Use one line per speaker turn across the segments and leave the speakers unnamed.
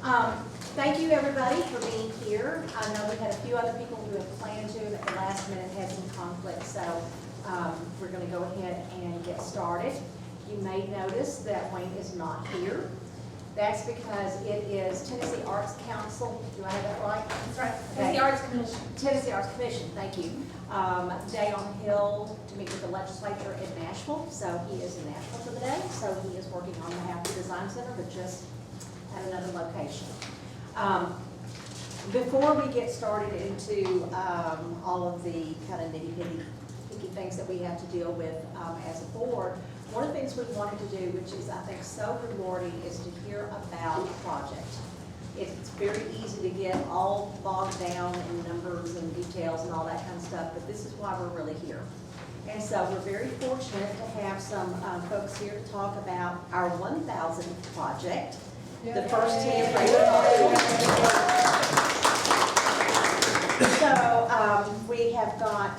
Thank you, everybody, for being here. I know we had a few other people who have planned to, and at the last minute had some conflict, so we're going to go ahead and get started. You may notice that Wayne is not here. That's because it is Tennessee Arts Council. Do I have that right?
That's right.
Okay.
Tennessee Arts Commission.
Tennessee Arts Commission, thank you. Day on the Hill to meet with the legislature in Nashville. So he is in Nashville for the day. So he is working on behalf of the Design Center, but just at another location. Before we get started into all of the kind of nitty-gritty things that we have to deal with as a board, one of the things we wanted to do, which is I think so rewarding, is to hear about the project. It's very easy to get all bogged down in numbers and details and all that kind of stuff, but this is why we're really here. And so we're very fortunate to have some folks here to talk about our 1,000th project, the first 10 So we have got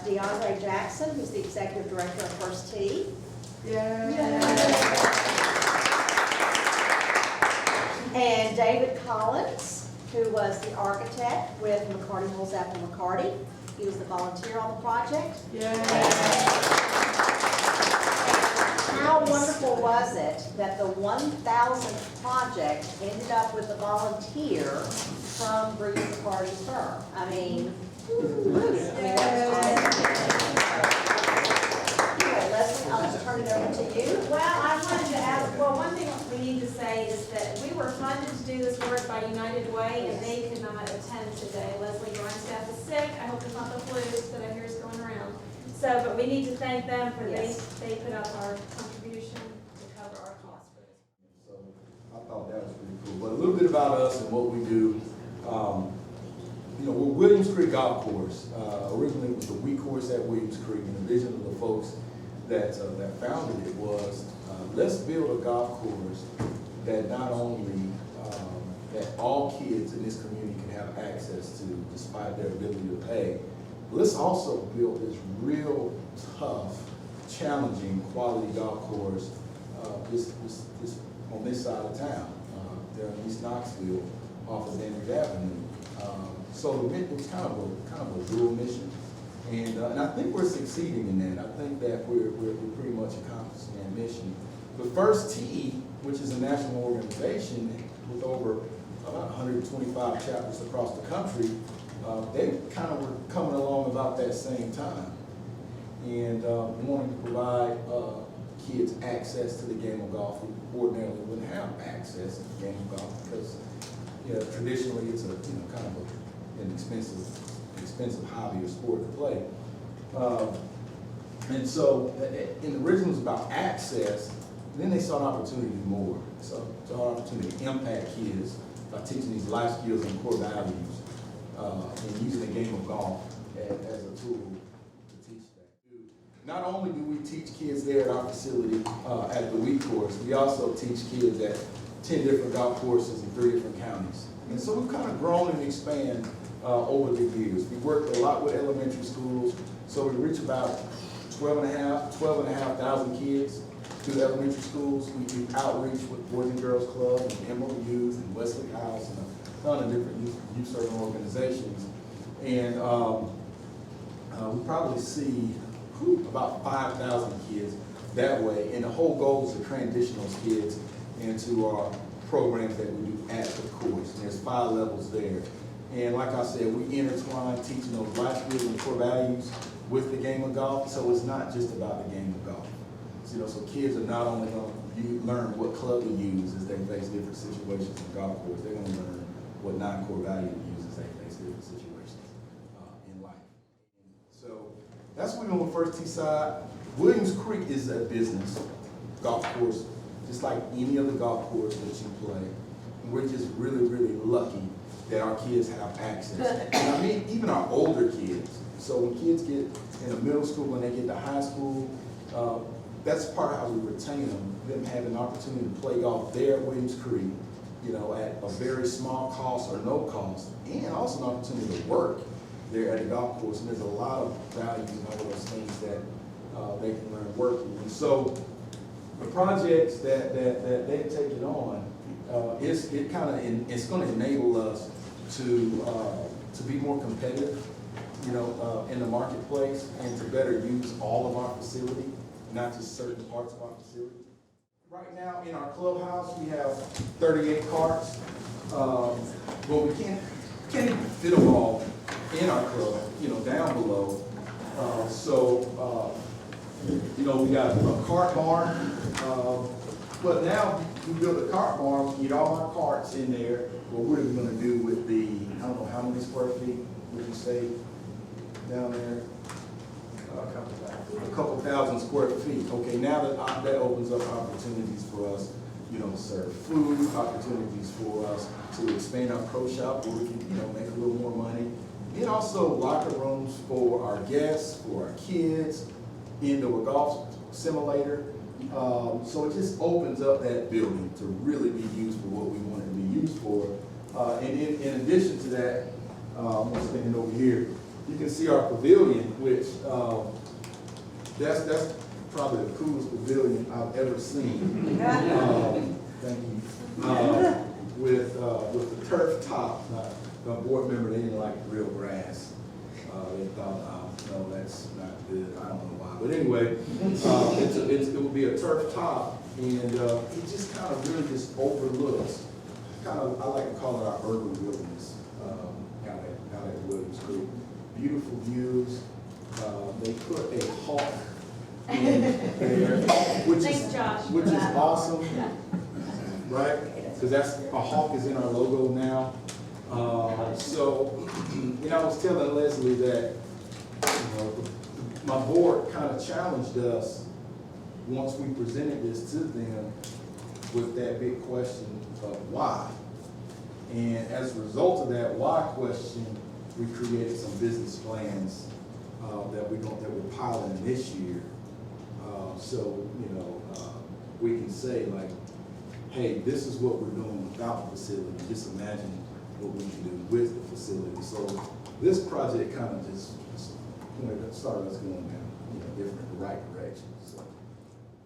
Diondre Jackson, who's the Executive Director of First Tee. And David Collins, who was the architect with McCarty, Holsaple, McCarty. He was the volunteer on the project. How wonderful was it that the 1,000th project ended up with a volunteer from Bruce McCarty's firm? I mean, that was awesome. Leslie, I'll just turn it over to you.
Well, I wanted to ask, well, one thing we need to say is that we were funded to do this work by United Way, and they could not attend today. Leslie Grindstaff is sick. I hope it's not the flu that I hear is going around. So, but we need to thank them for they put up our contribution to cover our costs for this.
So I thought that was pretty cool. But a little bit about us and what we do. We're Williams Creek Golf Course. Originally it was a week course at Williams Creek, and the vision of the folks that founded it was, let's build a golf course that not only that all kids in this community can have access to despite their ability to pay, but let's also build this real tough, challenging quality golf course this on this side of town, there in East Knoxville off of Diondre Avenue. So it was kind of a dual mission. And I think we're succeeding in that. I think that we're pretty much accomplishing that mission. The First Tee, which is a national organization with over about 125 chapters across the country, they kind of were coming along about that same time. And wanting to provide kids access to the game of golf who ordinarily wouldn't have access to the game of golf because traditionally it's a kind of an expensive hobby or sport to play. And so in the original was about access, then they saw an opportunity to do more. So an opportunity to impact kids by teaching these life skills and core values and using the game of golf as a tool to teach that. Not only do we teach kids there at our facility at the week course, we also teach kids at 10 different golf courses in 3 different counties. And so we've kind of grown and expanded over the years. We worked a lot with elementary schools, so we reach about 12,500 kids through elementary schools. We do outreach with Boys and Girls Club and Emerald Youth and Wesley House and a ton of different youth serving organizations. And we probably see about 5,000 kids that way. And the whole goal is to transition those kids into our programs that we do at the course. And there's 5 levels there. And like I said, we intertwine teaching those life skills and core values with the game of golf. So it's not just about the game of golf. So kids are not only going to learn what club to use as they face different situations in golf course, they're going to learn what non-core value to use as they face different situations in life. So that's what we're doing with First Tee side. Williams Creek is a business golf course, just like any other golf course that you play. And we're just really, really lucky that our kids have access. And I mean, even our older kids. So when kids get in a middle school, when they get to high school, that's part of how we retain them having an opportunity to play golf there at Williams Creek, at a very small cost or no cost, and also an opportunity to work there at the golf course. And there's a lot of values in all of those things that they can learn working. And so the projects that they've taken on, it's going to enable us to be more competitive, in the marketplace, and to better use all of our facility, not just certain parts of our facility. Right now in our clubhouse, we have 38 carts. But we can't even fit them all in our club, down below. We got a cart barn. But now we built a cart barn, we get all our carts in there. Well, what are we gonna do with the, I don't know, how many square feet would you say down there? A couple thousand square feet. Okay, now that opens up opportunities for us, to serve food, opportunities for us to expand our pro shop where we can, make a little more money. And also locker rooms for our guests, for our kids, indoor golf simulator. So it just opens up that building to really be used for what we want it to be used for. And in addition to that, I'm standing over here, you can see our pavilion, which that's probably the coolest pavilion I've ever seen. Thank you. With the turf top. The board member, they didn't like real grass. They thought, no, that's not good. I don't know why. But anyway, it will be a turf top, and it just kind of really just overlooks. I like to call it our urban wilderness. Out at Williams Creek. Beautiful views. They put a hawk in there, which is awesome, right? Because a hawk is in our logo now. I was telling Leslie that my board kind of challenged us once we presented this to them with that big question of why. And as a result of that why question, we created some business plans that we're piloting this year. We can say like, hey, this is what we're doing without the facility. Just imagine what we can do with the facility. So this project kind of just started us going down, the right direction. So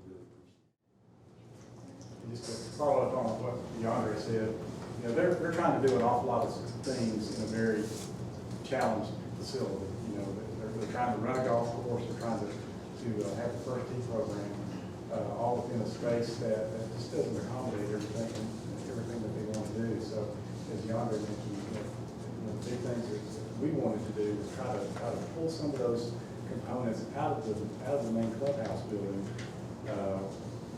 really appreciate it.
Just to follow up on what Diondre said, they're trying to do an awful lot of things in a very challenged facility. They're trying to run a golf course. They're trying to have the first tee program all within a space that just doesn't accommodate everything that they want to do. So, as Diondre mentioned, the big things that we wanted to do was try to pull some of those components out of the main clubhouse building,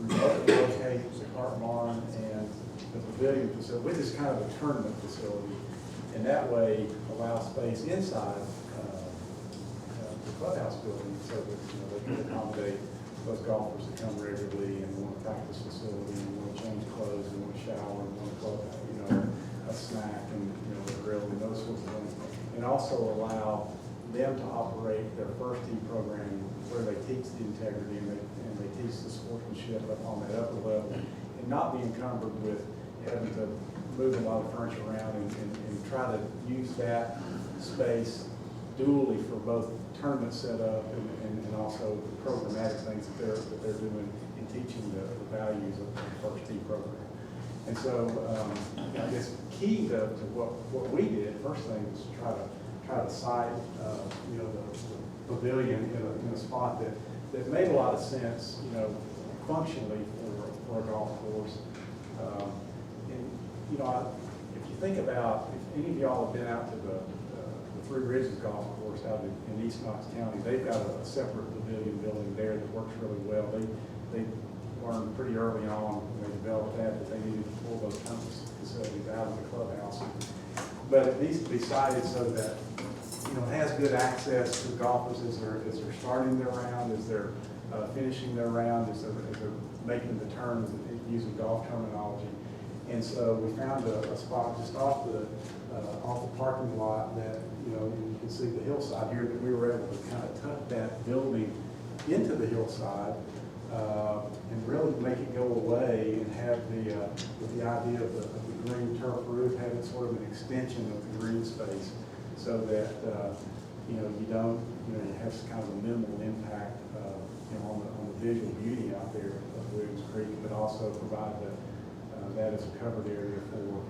relocate the cart barn and the pavilion facility, which is kind of a tournament facility, and that way allow space inside the clubhouse building so that they can accommodate those golfers that come regularly and want a practice facility and want to change clothes and want to shower and want to a snack and a grill and those sorts of things, and also allow them to operate their first tee program where they teach the integrity and they teach the sportsmanship up on that upper level, and not be encumbered with having to move a lot of furniture around and try to use that space dually for both tournament setup and also the programmatic things that they're doing in teaching the values of the first tee program. And so I guess key to what we did, first thing was to try to site the pavilion in a spot that made a lot of sense, functionally for a golf course. If you think about, if any of y'all have been out to the Three Ridges Golf Course out in East Knox County, they've got a separate pavilion building there that works really well. They learned pretty early on when they developed that they needed to pull those campus facilities out of the clubhouse. But it needs to be sited so that it has good access to golfers as they're starting their round, as they're finishing their round, as they're making the turn, using golf terminology. And so we found a spot just off the parking lot that, you can see the hillside here, that we were able to kind of tuck that building into the hillside and really make it go away and have the idea of the green turf roof, have it sort of an extension of the green space so that, you have kind of a minimal impact on the visual beauty out there of Williams Creek, but also provide the that as a covered area for,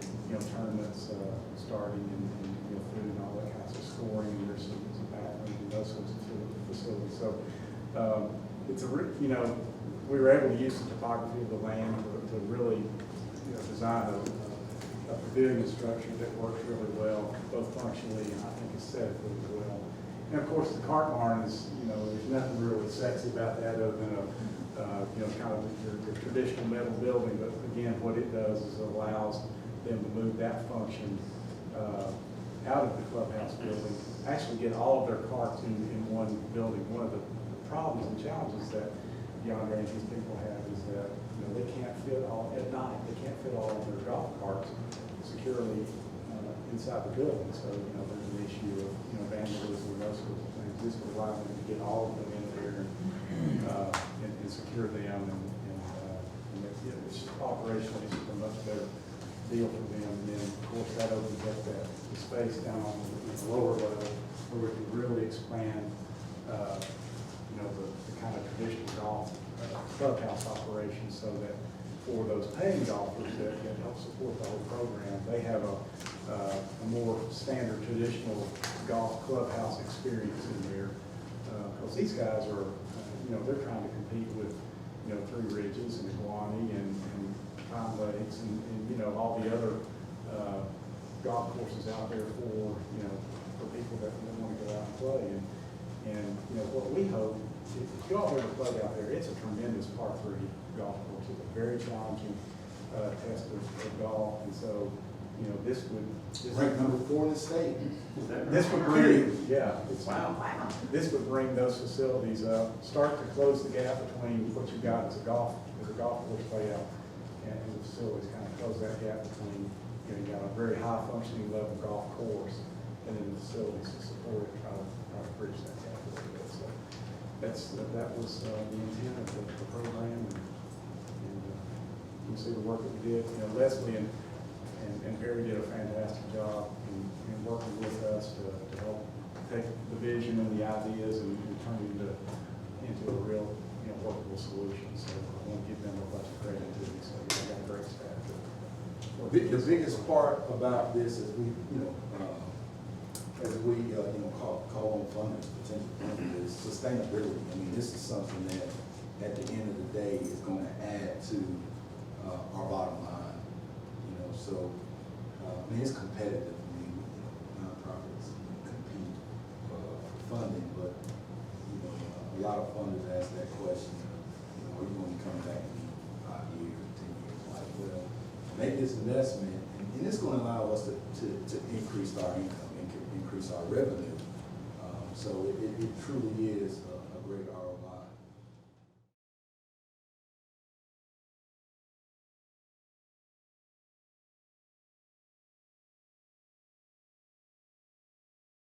tournaments, starting and, food and all that kinds of scoring, and there's some bathrooms and those sorts of facilities. So, it's we were able to use the topography of the land to really, design a pavilion structure that works really well, both functionally and I think aesthetically as well. And of course, the cart barn is, there's nothing really sexy about that other than kind of your traditional metal building. But again, what it does is it allows them to move that function out of the clubhouse building, actually get all of their carts in one building. One of the problems and challenges that Diondre and his people have is that they can't fit all at night. They can't fit all of their golf carts securely inside the building. So there's an issue of vandalism and those sorts of things. This would allow them to get all of them in there and secure them, and it's operationally it's a much better deal for them. And then of course that opens up the space down on the lower level where we can really expand the kind of traditional golf clubhouse operations, so that for those paying golfers that help support the whole program, they have a more standard traditional golf clubhouse experience in there. Because these guys are, they're trying to compete with, Three Ridges and Iguani and Pine Lakes and all the other golf courses out there for people that want to go out and play. And what we hope, if y'all ever played out there, it's a tremendous par 3 golf course. It's a very challenging test of golf, and so this would
Ranked number 4 in the state.
this would bring
Wow.
this would bring those facilities up, start to close the gap between what you got as a golf course layout and the facilities, kind of close that gap between you got a very high functioning level golf course and then the facilities to support it, try to bridge that gap a little bit. So that was the intent of the program, and you can see the work that we did. Leslie and Barry did a fantastic job in working with us to help take the vision and the ideas and turn it into a real workable solution. So I want to give them a bunch of credit too. So we got a great staff.
The biggest part about this is call on funders, potential funders, is sustainability. I mean, this is something that at the end of the day is going to add to our bottom line. So it's competitive. I mean, nonprofits compete for funding, but a lot of funders ask that question. Are you going to be coming back in 5 years, 10 years? Like, well, make this investment, and it's going to allow us to increase our income and increase our revenue. So it truly is a great ROI.